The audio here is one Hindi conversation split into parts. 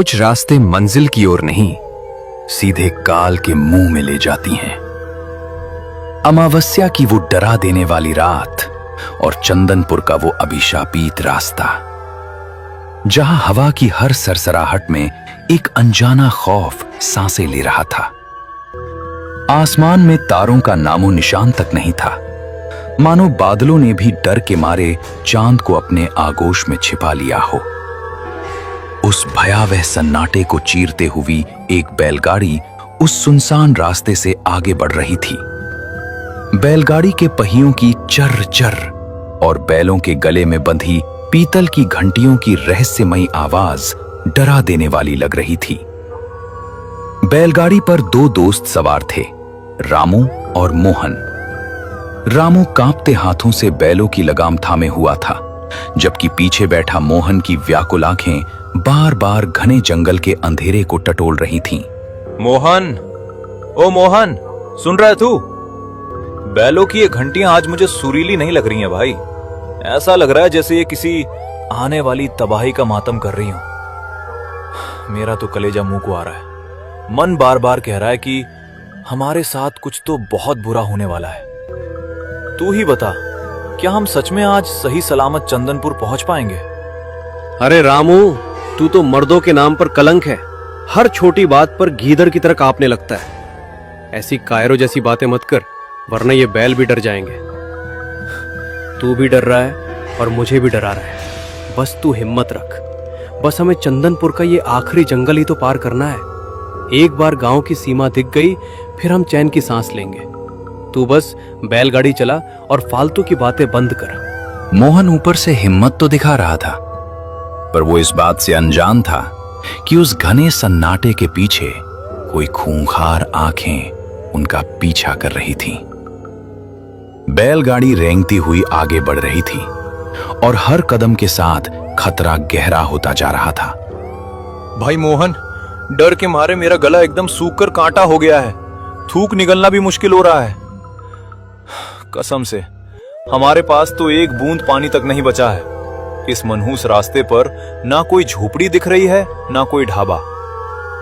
कुछ रास्ते मंजिल की ओर नहीं, सीधे काल के मुंह में ले जाती हैं। अमावस्या की वो डरा देने वाली रात और चंदनपुर का वो अभिशापित रास्ता, जहां हवा की हर सरसराहट में एक अनजाना खौफ सांसें ले रहा था। आसमान में तारों का नामो निशान तक नहीं था, मानो बादलों ने भी डर के मारे चांद को अपने आगोश में छिपा लिया हो। उस भयावह सन्नाटे को चीरते हुई एक बैलगाड़ी उस सुनसान रास्ते से आगे बढ़ रही थी। बैलगाड़ी के पहियों की चर चर और बैलों के गले में बंधी पीतल की घंटियों की रहस्यमयी आवाज डरा देने वाली लग रही थी। बैलगाड़ी पर दो दोस्त सवार थे, रामू और मोहन। रामू कांपते हाथों से बैलों की लगाम थामे हुआ था, जबकि पीछे बैठा मोहन की व्याकुल आंखें बार बार घने जंगल के अंधेरे को टटोल रही थीं। मोहन, ओ मोहन, सुन रहा है तू? बैलों की ये घंटियां आज मुझे सुरीली नहीं लग रही हैं भाई। ऐसा लग रहा है जैसे ये किसी आने वाली तबाही का मातम कर रही हूं। मेरा तो कलेजा मुंह को आ रहा है। मन बार बार कह रहा है कि हमारे साथ कुछ तो बहुत बुरा होने वाला है। तू ही बता, क्या हम सच में आज सही सलामत चंदनपुर पहुंच पाएंगे? अरे रामू, तू तो मर्दों के नाम पर कलंक है। हर छोटी बात पर गीदड़ की तरह कांपने लगता है। ऐसी कायरों जैसी बातें मत कर, वरना ये बैल भी डर जाएंगे। तू भी डर रहा है और मुझे भी डरा रहा है। बस तू हिम्मत रख। बस हमें चंदनपुर का ये आखिरी जंगल ही तो पार करना है। एक बार गांव की सीमा दिख गई, फिर हम चैन की सांस लेंगे। तू बस बैलगाड़ी चला और फालतू की बातें बंद कर। मोहन ऊपर से हिम्मत तो दिखा रहा था, पर वो इस बात से अनजान था कि उस घने सन्नाटे के पीछे कोई खूंखार आंखें उनका पीछा कर रही थीं। बैलगाड़ी रेंगती हुई आगे बढ़ रही थी और हर कदम के साथ खतरा गहरा होता जा रहा था। भाई मोहन, डर के मारे मेरा गला एकदम सूख कर कांटा हो गया है। थूक निकलना भी मुश्किल हो रहा है। कसम से हमारे पास तो एक बूंद पानी तक नहीं बचा है। इस मनहूस रास्ते पर ना कोई झोपड़ी दिख रही है, ना कोई ढाबा।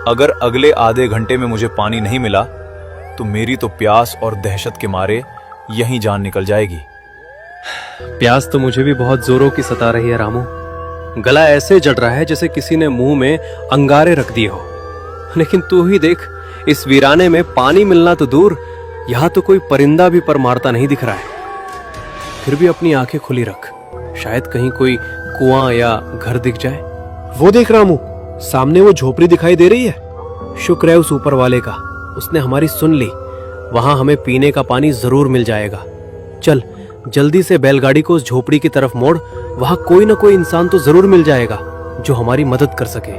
अगर अगले आधे घंटे में मुझे पानी नहीं मिला तो मेरी तो प्यास और दहशत के मारे यहीं जान निकल जाएगी। प्यास तो मुझे भी बहुत जोरों की सता रही है रामू। गला ऐसे जड़ रहा है जैसे किसी ने मुंह में अंगारे रख दिए हो। लेकिन तू ही देख, इस वीराने में पानी मिलना तो दूर, यहां तो कोई परिंदा भी पर मारता नहीं दिख रहा है। फिर भी अपनी आंखें खुली रख, शायद कहीं कोई कुआं या घर दिख जाए। वो देख रामू, सामने वो झोपड़ी दिखाई दे रही है। शुक्र है उस ऊपर वाले का, उसने हमारी सुन ली। वहां हमें पीने का पानी जरूर मिल जाएगा। चल जल्दी से बैलगाड़ी को उस झोपड़ी की तरफ मोड़। वहां कोई ना कोई इंसान तो जरूर मिल जाएगा जो हमारी मदद कर सके।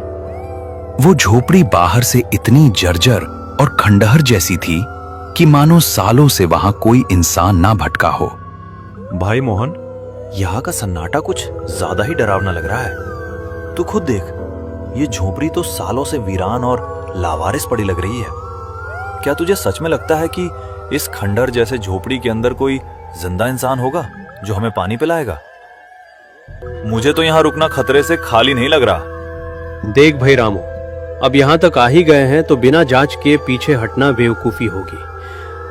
वो झोपड़ी बाहर से इतनी जर्जर और खंडहर जैसी थी कि मानो सालों से वहां कोई इंसान ना भटका हो। भाई मोहन, यहाँ का सन्नाटा कुछ ज्यादा ही डरावना लग रहा है। तू खुद देख, ये झोपड़ी तो सालों से वीरान और लावारिस पड़ी लग रही है। क्या तुझे सच में लगता है कि इस खंडहर जैसे झोपड़ी के अंदर कोई जिंदा इंसान होगा जो हमें पानी पिलाएगा? मुझे तो यहाँ रुकना खतरे से खाली नहीं लग रहा। देख भाई रामू, अब यहाँ तक आ ही गए हैं तो बिना जांच के पीछे हटना बेवकूफी होगी।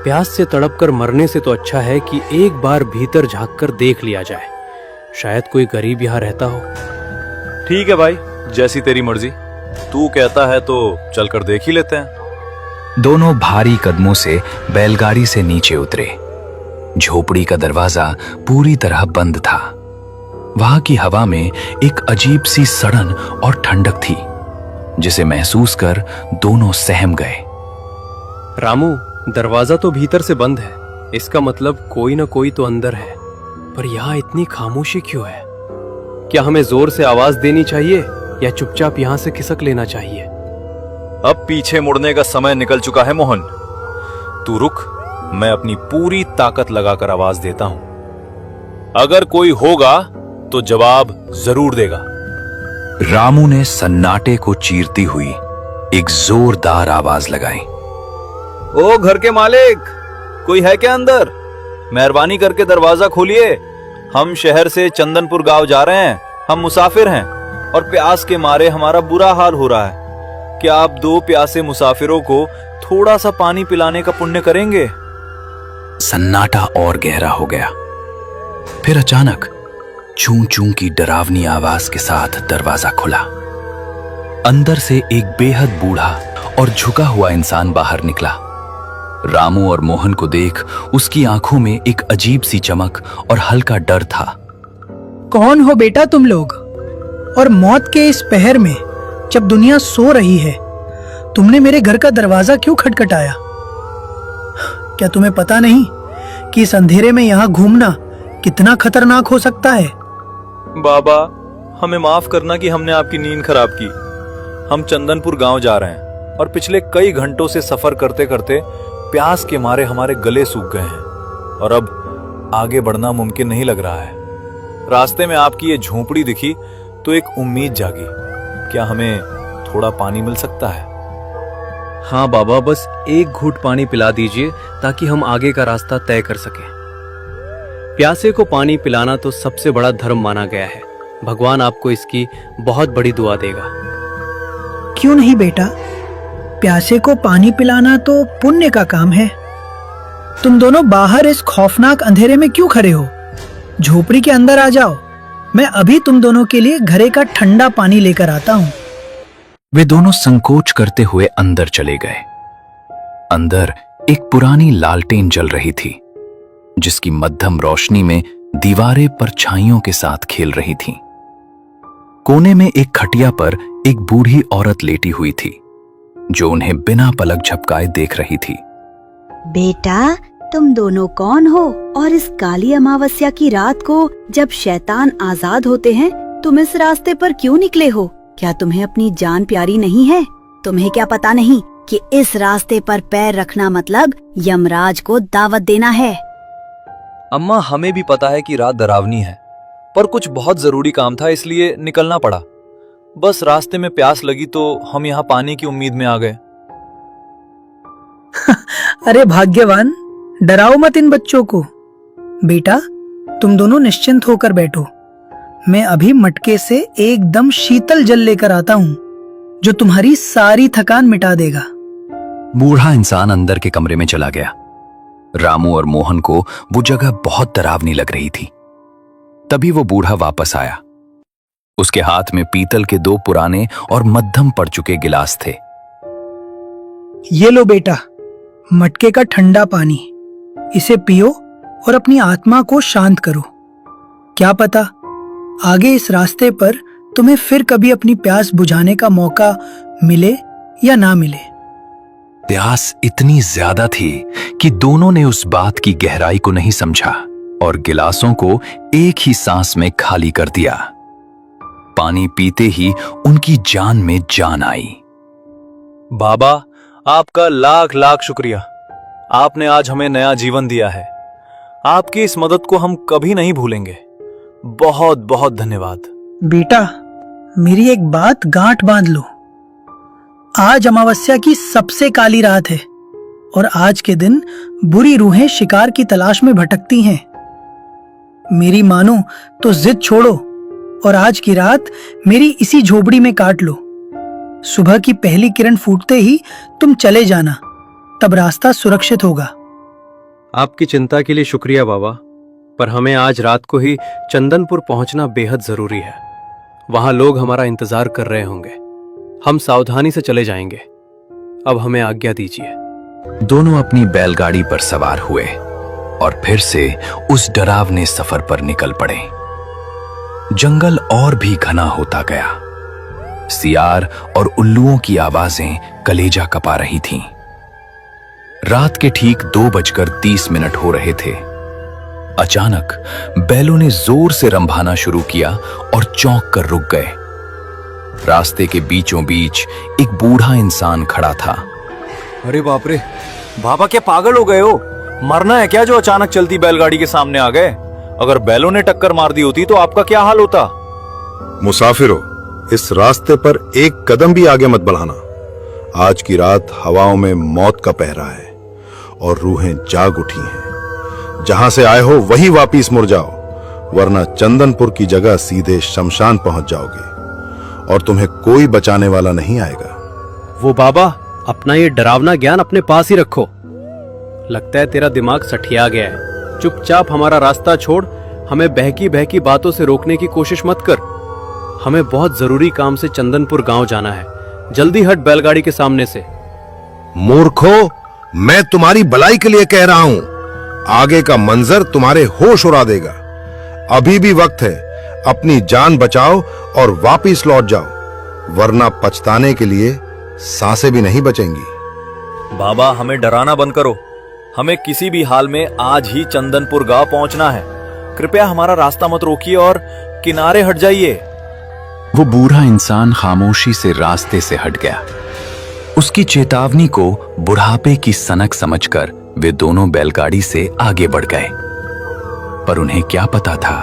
प्यास से तड़प कर मरने से तो अच्छा है कि एक बार भीतर झांक कर देख लिया जाए। शायद कोई गरीब यहाँ रहता हो। ठीक है भाई, जैसी तेरी मर्जी। तू कहता है तो चलकर देख ही लेते हैं। दोनों भारी कदमों से बैलगाड़ी से नीचे उतरे। झोपड़ी का दरवाजा पूरी तरह बंद था। वहां की हवा में एक अजीब सी सड़न और ठंडक थी, जिसे महसूस कर दोनों सहम गए। रामू, दरवाजा तो भीतर से बंद है, इसका मतलब कोई ना कोई तो अंदर है। पर यहाँ इतनी खामोशी क्यों है? क्या हमें जोर से आवाज देनी चाहिए या चुपचाप यहाँ से खिसक लेना चाहिए? अब पीछे मुड़ने का समय निकल चुका है मोहन। तू रुक, मैं अपनी पूरी ताकत लगाकर आवाज देता हूं। अगर कोई होगा तो जवाब जरूर देगा। रामू ने सन्नाटे को चीरती हुई एक जोरदार आवाज लगाई। ओ घर के मालिक, कोई है क्या अंदर? मेहरबानी करके दरवाजा खोलिए। हम शहर से चंदनपुर गांव जा रहे हैं। हम मुसाफिर हैं और प्यास के मारे हमारा बुरा हाल हो रहा है। क्या आप 2 प्यासे मुसाफिरों को थोड़ा सा पानी पिलाने का पुण्य करेंगे? सन्नाटा और गहरा हो गया। फिर अचानक चूं चूं की डरावनी आवाज के साथ दरवाजा खुला। अंदर से एक बेहद बूढ़ा और झुका हुआ इंसान बाहर निकला। रामू और मोहन को देख उसकी आंखों में एक अजीब सी चमक और हल्का डर था। कौन हो बेटा तुम लोग? और मौत के इस पहर में, जब दुनिया सो रही है, तुमने मेरे घर का दरवाजा क्यों खटखटाया? क्या तुम्हें पता नहीं कि इस अंधेरे में यहाँ घूमना कितना खतरनाक हो सकता है? बाबा, हमें माफ करना कि हमने आपकी नींद खराब की। हम चंदनपुर गांव जा रहे हैं और पिछले कई घंटों से सफर करते करते प्यास के मारे हमारे गले सूख गए हैं और अब आगे बढ़ना मुमकिन नहीं लग रहा है। रास्ते में आपकी ये झोपड़ी दिखी तो एक उम्मीद जागी। क्या हमें थोड़ा पानी मिल सकता है? हाँ बाबा, बस एक घूंट पानी पिला दीजिए ताकि हम आगे का रास्ता तय कर सकें। प्यासे को पानी पिलाना तो सबसे बड़ा धर्म माना गया है। भगवान आपको इसकी बहुत बड़ी दुआ देगा। क्यों नहीं बेटा, प्यासे को पानी पिलाना तो पुण्य का काम है। तुम दोनों बाहर इस खौफनाक अंधेरे में क्यों खड़े हो? झोपड़ी के अंदर आ जाओ, मैं अभी तुम दोनों के लिए घरे का ठंडा पानी लेकर आता हूँ। वे दोनों संकोच करते हुए अंदर चले गए। अंदर एक पुरानी लालटेन जल रही थी, जिसकी मध्यम रोशनी में दीवारें परछाइयों के साथ खेल रही थीं। कोने में एक खटिया पर एक बूढ़ी औरत लेटी हुई थी, जो उन्हें बिना पलक झपकाए देख रही थी। बेटा, तुम दोनों कौन हो और इस काली अमावस्या की रात को, जब शैतान आजाद होते हैं, तुम इस रास्ते पर क्यों निकले हो? क्या तुम्हें अपनी जान प्यारी नहीं है? तुम्हें क्या पता नहीं कि इस रास्ते पर पैर रखना मतलब यमराज को दावत देना है? अम्मा, हमें भी पता है कि रात डरावनी है, पर कुछ बहुत जरूरी काम था इसलिए निकलना पड़ा। बस रास्ते में प्यास लगी तो हम यहाँ पानी की उम्मीद में आ गए। अरे भाग्यवान, डराओ मत इन बच्चों को। बेटा, तुम दोनों निश्चिंत होकर बैठो। मैं अभी मटके से एकदम शीतल जल लेकर आता हूँ, जो तुम्हारी सारी थकान मिटा देगा। बूढ़ा इंसान अंदर के कमरे में चला गया। रामू और मोहन को वो जगह बहुत डरावनी लग रही थी। तभी वो बूढ़ा वापस आया। उसके हाथ में पीतल के 2 पुराने और मध्यम पड़ चुके गिलास थे। ये लो बेटा, मटके का ठंडा पानी। इसे पियो और अपनी आत्मा को शांत करो। क्या पता आगे इस रास्ते पर तुम्हें फिर कभी अपनी प्यास बुझाने का मौका मिले या ना मिले। प्यास इतनी ज्यादा थी कि दोनों ने उस बात की गहराई को नहीं समझा और गिलासों को एक ही सांस में खाली कर दिया। पानी पीते ही उनकी जान में जान आई। बाबा, आपका लाख लाख शुक्रिया। आपने आज हमें नया जीवन दिया है। आपकी इस मदद को हम कभी नहीं भूलेंगे। बहुत बहुत धन्यवाद। बेटा, मेरी एक बात गांठ बांध लो। आज अमावस्या की सबसे काली रात है और आज के दिन बुरी रूहें शिकार की तलाश में भटकती हैं। मेरी मानो तो जिद छोड़ो और आज की रात मेरी इसी झोपड़ी में काट लो। सुबह की पहली किरण फूटते ही तुम चले जाना, तब रास्ता सुरक्षित होगा। आपकी चिंता के लिए शुक्रिया बाबा, पर हमें आज रात को ही चंदनपुर पहुंचना बेहद जरूरी है। वहां लोग हमारा इंतजार कर रहे होंगे। हम सावधानी से चले जाएंगे। अब हमें आज्ञा दीजिए। दोनों अपनी बैलगाड़ी पर सवार हुए और फिर से उस डरावने सफर पर निकल पड़े। जंगल और भी घना होता गया। सियार और उल्लुओं की आवाजें कलेजा कपा रही थीं। रात के ठीक 2:30 हो रहे थे। अचानक बैलों ने जोर से रंभाना शुरू किया और चौंक कर रुक गए। रास्ते के बीचों बीच एक बूढ़ा इंसान खड़ा था। अरे बाप रे, बाबा क्या पागल हो गए हो? मरना है क्या जो अचानक चलती बैलगाड़ी के सामने आ गए? अगर बैलों ने टक्कर मार दी होती तो आपका क्या हाल होता? मुसाफिरों, इस रास्ते पर एक कदम भी आगे मत बढ़ाना। आज की रात हवाओं में मौत का पहरा है और रूहें जाग उठी हैं। जहां से आए हो वहीं वापिस मुड़ जाओ, वरना चंदनपुर की जगह सीधे शमशान पहुंच जाओगे और तुम्हें कोई बचाने वाला नहीं आएगा। वो बाबा, अपना ये डरावना ज्ञान अपने पास ही रखो। लगता है तेरा दिमाग सठिया गया है। चुपचाप हमारा रास्ता छोड़, हमें बहकी बहकी बातों से रोकने की कोशिश मत कर। हमें बहुत जरूरी काम से चंदनपुर गांव जाना है। जल्दी हट बैलगाड़ी के सामने से। मूर्खो, मैं तुम्हारी भलाई के लिए कह रहा हूं। आगे का मंजर तुम्हारे होश उड़ा देगा। अभी भी वक्त है, अपनी जान बचाओ और वापिस लौट जाओ, वरना पछताने के लिए सांसें भी नहीं बचेंगी। बाबा, हमें डराना बंद करो। हमें किसी भी हाल में आज ही चंदनपुर गांव पहुंचना है। कृपया हमारा रास्ता मत रोकिए और किनारे हट जाइए। वो बूढ़ा इंसान खामोशी से रास्ते से हट गया। उसकी चेतावनी को बुढ़ापे की सनक समझकर वे दोनों बैलगाड़ी से आगे बढ़ गए, पर उन्हें क्या पता था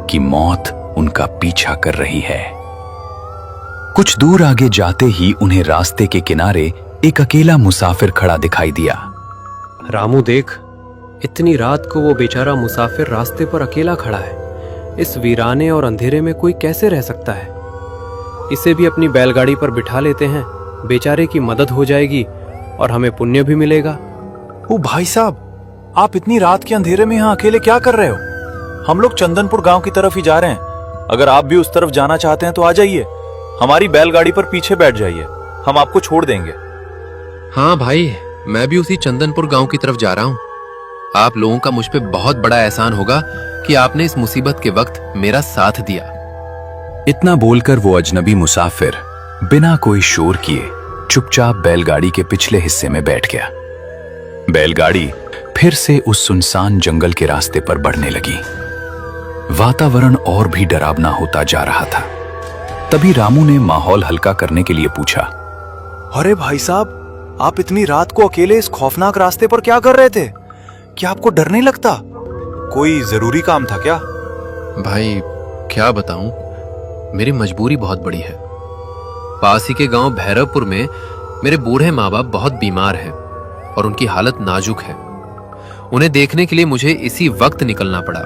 कि मौत उनका पीछा कर रही है। कुछ दूर आगे जाते ही उन्हें रास्ते के किनारे एक अकेला मुसाफिर खड़ा दिखाई दिया। रामू देख, इतनी रात को वो बेचारा मुसाफिर रास्ते पर अकेला खड़ा है। इस वीराने और अंधेरे में कोई कैसे रह सकता है? इसे भी अपनी बैलगाड़ी पर बिठा लेते हैं। बेचारे की मदद हो जाएगी और हमें पुण्य भी मिलेगा। ओ भाई साहब, आप इतनी रात के अंधेरे में यहाँ अकेले क्या कर रहे हो? हम लोग चंदनपुर गांव की तरफ ही जा रहे हैं। अगर आप भी उस तरफ जाना चाहते हैं तो आ जाइए। हमारी बैलगाड़ी पर पीछे बैठ जाइए, हम आपको छोड़ देंगे। हाँ भाई, मैं भी उसी चंदनपुर गांव की तरफ जा रहा हूँ। आप लोगों का मुझ पे बहुत बड़ा एहसान होगा कि आपने इस मुसीबत के वक्त मेरा साथ दिया। इतना बोलकर वो अजनबी मुसाफिर बिना कोई शोर किए चुपचाप बैलगाड़ी के पिछले हिस्से में बैठ गया। बैलगाड़ी फिर से उस सुनसान जंगल के रास्ते पर बढ़ने लगी। वातावरण और भी डरावना होता जा रहा था। तभी रामू ने माहौल हल्का करने के लिए पूछा, अरे भाई साहब, आप इतनी रात को अकेले इस खौफनाक रास्ते पर क्या कर रहे थे? क्या आपको डर नहीं लगता? कोई जरूरी काम था क्या? भाई क्या बताऊं, मेरी मजबूरी बहुत बड़ी है। पास ही के गांव भैरवपुर में मेरे बूढ़े माँ बाप बहुत बीमार हैं और उनकी हालत नाजुक है। उन्हें देखने के लिए मुझे इसी वक्त निकलना पड़ा,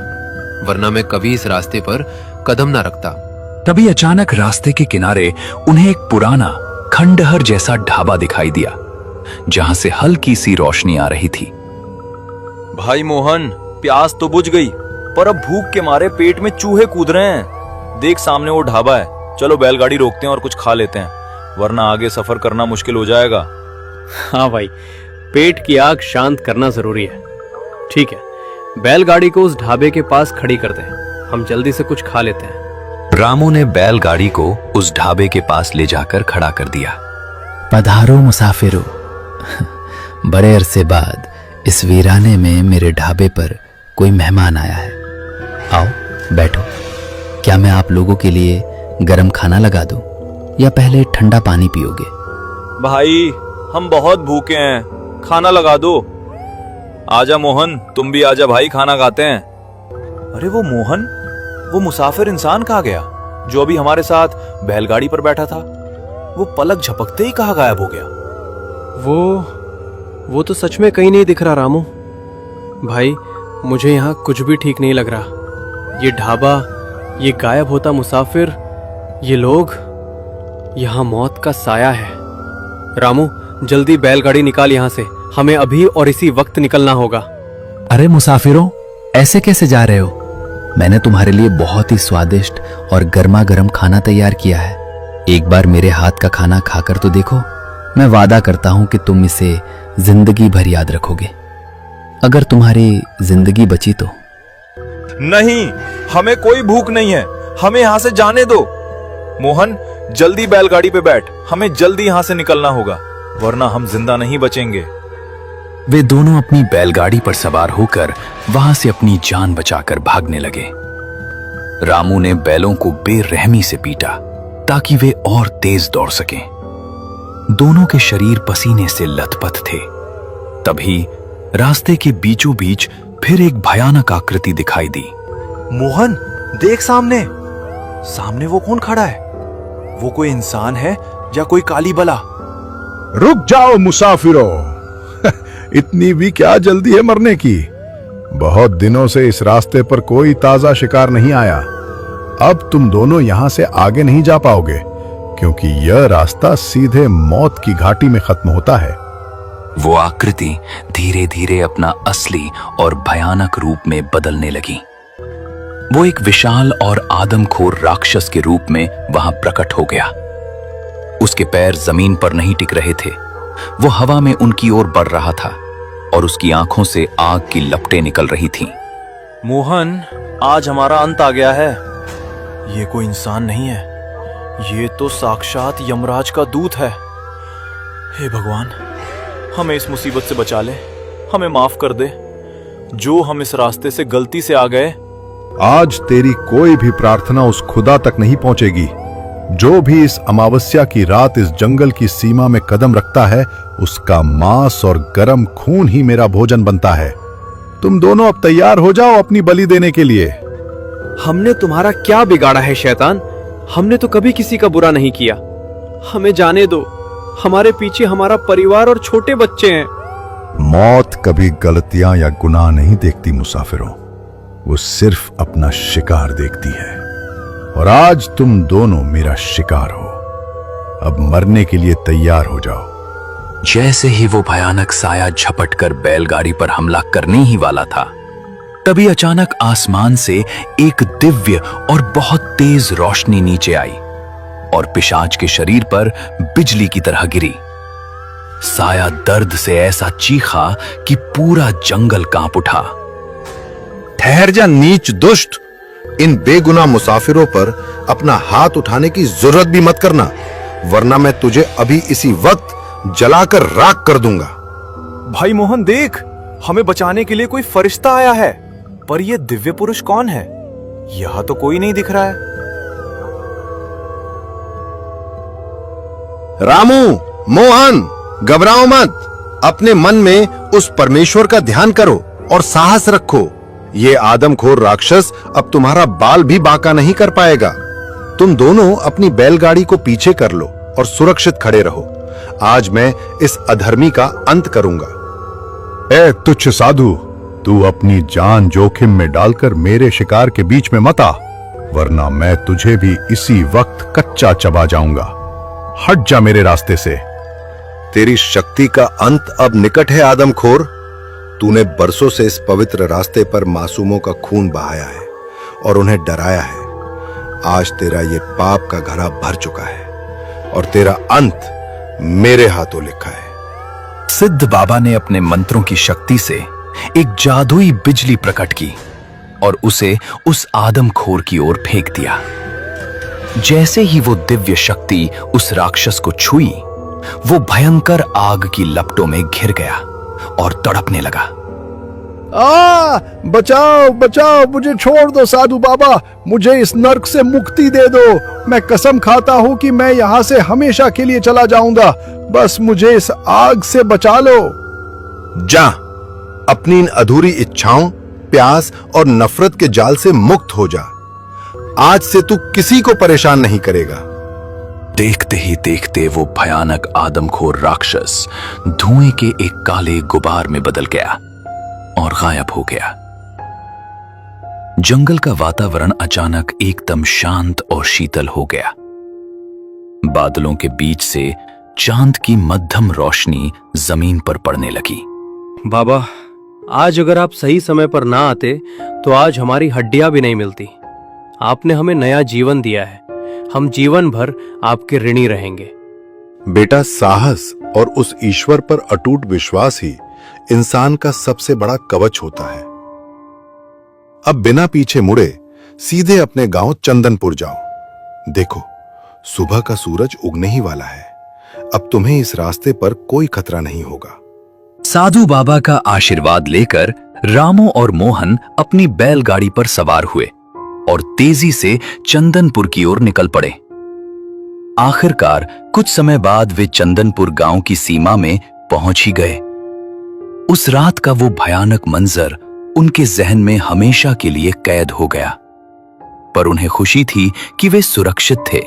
वरना मैं कभी इस रास्ते पर कदम ना रखता। तभी अचानक रास्ते के किनारे उन्हें एक पुराना खंडहर जैसा ढाबा दिखाई दिया, जहां से हल्की सी रोशनी आ रही थी। भाई मोहन, प्यास तो बुझ गई, पर अब भूख के मारे पेट में चूहे कूद रहे हैं। देख, सामने वो ढाबा है। चलो बैलगाड़ी रोकते हैं और कुछ खा लेते हैं, वरना आगे सफर करना मुश्किल हो जाएगा। हाँ भाई, पेट की आग शांत करना जरूरी है। ठीक है, बैलगाड़ी को उस ढाबे के पास खड़ी कर दें। हम जल्दी से कुछ खा लेते हैं। रामू ने बैलगाड़ी को उस ढाबे के पास ले जाकर खड़ा कर दिया। पधारो मुसाफिरो, बड़े अरसे बाद इस वीराने में मेरे ढाबे पर कोई मेहमान आया है। आओ बैठो। क्या मैं आप लोगों के लिए गरम खाना लगा दूं या पहले ठंडा पानी पियोगे? भाई, हम बहुत भूखे हैं, खाना लगा दो। आजा मोहन, तुम भी आजा भाई, खाना खाते हैं। अरे वो मोहन, वो मुसाफिर इंसान कहाँ गया जो अभी हमारे साथ बैलगाड़ी पर बैठा था? वो पलक झपकते ही कहाँ गायब हो गया? वो तो सच में कहीं नहीं दिख रहा रामू। भाई, मुझे यहाँ कुछ भी ठीक नहीं लग रहा। ये ढाबा, ये गायब होता मुसाफिर, ये लोग, यहाँ मौत का साया है। रामू, जल्दी बैलगाड़ी निकाल यहाँ से। हमें अभी और इसी वक्त निकलना होगा। अरे मुसाफिरों, ऐसे कैसे जा रहे हो? मैंने तुम्हारे लिए बहुत ही स्वादिष्ट और गर्मा गर्म खाना तैयार किया है। एक बार मेरे हाथ का खाना खाकर तो देखो। मैं वादा करता हूं कि तुम इसे जिंदगी भर याद रखोगे, अगर तुम्हारी जिंदगी बची तो। नहीं, हमें कोई भूख नहीं है, हमें यहाँ से जाने दो। मोहन, जल्दी बैलगाड़ी पे बैठ, हमें जल्दी यहाँ से निकलना होगा, वरना हम जिंदा नहीं बचेंगे। वे दोनों अपनी बैलगाड़ी पर सवार होकर वहां से अपनी जान बचाकर भागने लगे। रामू ने बैलों को बेरहमी से पीटा ताकि वे और तेज दौड़ सकें। दोनों के शरीर पसीने से लथपथ थे। तभी रास्ते के बीचों बीच फिर एक भयानक आकृति दिखाई दी। मोहन, देख सामने। सामने वो कौन खड़ा है? वो कोई इंसान है या कोई काली बला? रुक जाओ मुसाफिरों, इतनी भी क्या जल्दी है मरने की? बहुत दिनों से इस रास्ते पर कोई ताजा शिकार नहीं आया। अब तुम दोनों यहां से आगे नहीं जा पाओगे, क्योंकि यह रास्ता सीधे मौत की घाटी में खत्म होता है। वो आकृति धीरे धीरे अपना असली और भयानक रूप में बदलने लगी। वो एक विशाल और आदमखोर राक्षस के रूप में वहां प्रकट हो गया। उसके पैर जमीन पर नहीं टिक रहे थे। वो हवा में उनकी ओर बढ़ रहा था और उसकी आंखों से आग की लपटें निकल रही थीं। मोहन, आज हमारा अंत आ गया है। ये कोई इंसान नहीं है, ये तो साक्षात यमराज का दूत है। हे भगवान, हमें इस मुसीबत से बचा ले, हमें माफ कर दे। जो हम इस रास्ते से गलती से आ गए, आज तेरी कोई भी प्रार्थना उस खुदा तक नहीं पहुंचेगी। जो भी इस अमावस्या की रात इस जंगल की सीमा में कदम रखता है, उसका मांस और गर्म खून ही मेरा भोजन बनता है। तुम दोनों अब तैयार हो जाओ अपनी बलि देने के लिए। हमने तुम्हारा क्या बिगाड़ा है शैतान? हमने तो कभी किसी का बुरा नहीं किया। हमें जाने दो, हमारे पीछे हमारा परिवार और छोटे बच्चे हैं। मौत कभी गलतियां या गुनाह नहीं देखती मुसाफिरों, वो सिर्फ अपना शिकार देखती है। और आज तुम दोनों मेरा शिकार हो। अब मरने के लिए तैयार हो जाओ। जैसे ही वो भयानक साया झपट कर बैलगाड़ी पर हमला करने ही वाला था, तभी अचानक आसमान से एक दिव्य और बहुत तेज रोशनी नीचे आई और पिशाच के शरीर पर बिजली की तरह गिरी। साया दर्द से ऐसा चीखा कि पूरा जंगल कांप उठा। ठहर जा नीच दुष्ट, इन बेगुनाह मुसाफिरों पर अपना हाथ उठाने की जरूरत भी मत करना, वरना मैं तुझे अभी इसी वक्त जलाकर राख कर दूंगा। भाई मोहन देख, हमें बचाने के लिए कोई फरिश्ता आया है, पर यह दिव्य पुरुष कौन है? यहां तो कोई नहीं दिख रहा है। रामू, मोहन, घबराओ मत। अपने मन में उस परमेश्वर का ध्यान करो और साहस रखो। ये आदमखोर राक्षस अब तुम्हारा बाल भी बांका नहीं कर पाएगा। तुम दोनों अपनी बैलगाड़ी को पीछे कर लो और सुरक्षित खड़े रहो। आज मैं इस अधर्मी का अंत करूंगा। ए तुच्छ साधु, तू अपनी जान जोखिम में डालकर मेरे शिकार के बीच में मत आ, वरना मैं तुझे भी इसी वक्त कच्चा चबा जाऊंगा। हट जा मेरे रास्ते से। तेरी शक्ति का अंत अब निकट है आदमखोर। तूने बरसों से इस पवित्र रास्ते पर मासूमों का खून बहाया है और उन्हें डराया है। आज तेरा ये पाप का घड़ा भर चुका है और तेरा अंत मेरे हाथों लिखा है। सिद्ध बाबा ने अपने मंत्रों की शक्ति से एक जादुई बिजली प्रकट की और उसे उस आदमखोर की ओर फेंक दिया। जैसे ही वो दिव्य शक्ति उस राक्षस को छुई, वो भयंकर आग की लपटों में घिर गया और तड़पने लगा। बचाओ बचाओ, मुझे छोड़ दो साधु बाबा, मुझे इस नर्क से मुक्ति दे दो। मैं कसम खाता हूं कि मैं यहां से हमेशा के लिए चला जाऊंगा। बस मुझे इस आग से बचा लो। जा, अपनी इन अधूरी इच्छाओं, प्यास और नफरत के जाल से मुक्त हो जा। आज से तू किसी को परेशान नहीं करेगा। देखते ही देखते वो भयानक आदमखोर राक्षस धुएं के एक काले गुबार में बदल गया और गायब हो गया। जंगल का वातावरण अचानक एकदम शांत और शीतल हो गया। बादलों के बीच से चांद की मध्यम रोशनी जमीन पर पड़ने लगी। बाबा, आज अगर आप सही समय पर ना आते तो आज हमारी हड्डियां भी नहीं मिलती। आपने हमें नया जीवन दिया है, हम जीवन भर आपके ऋणी रहेंगे। बेटा, साहस और उस ईश्वर पर अटूट विश्वास ही इंसान का सबसे बड़ा कवच होता है। अब बिना पीछे मुड़े सीधे अपने गांव चंदनपुर जाओ। देखो, सुबह का सूरज उगने ही वाला है। अब तुम्हें इस रास्ते पर कोई खतरा नहीं होगा। साधु बाबा का आशीर्वाद लेकर रामू और मोहन अपनी बैलगाड़ी पर सवार हुए और तेजी से चंदनपुर की ओर निकल पड़े। आखिरकार कुछ समय बाद वे चंदनपुर गांव की सीमा में पहुंच ही गए। उस रात का वो भयानक मंजर उनके जहन में हमेशा के लिए कैद हो गया, पर उन्हें खुशी थी कि वे सुरक्षित थे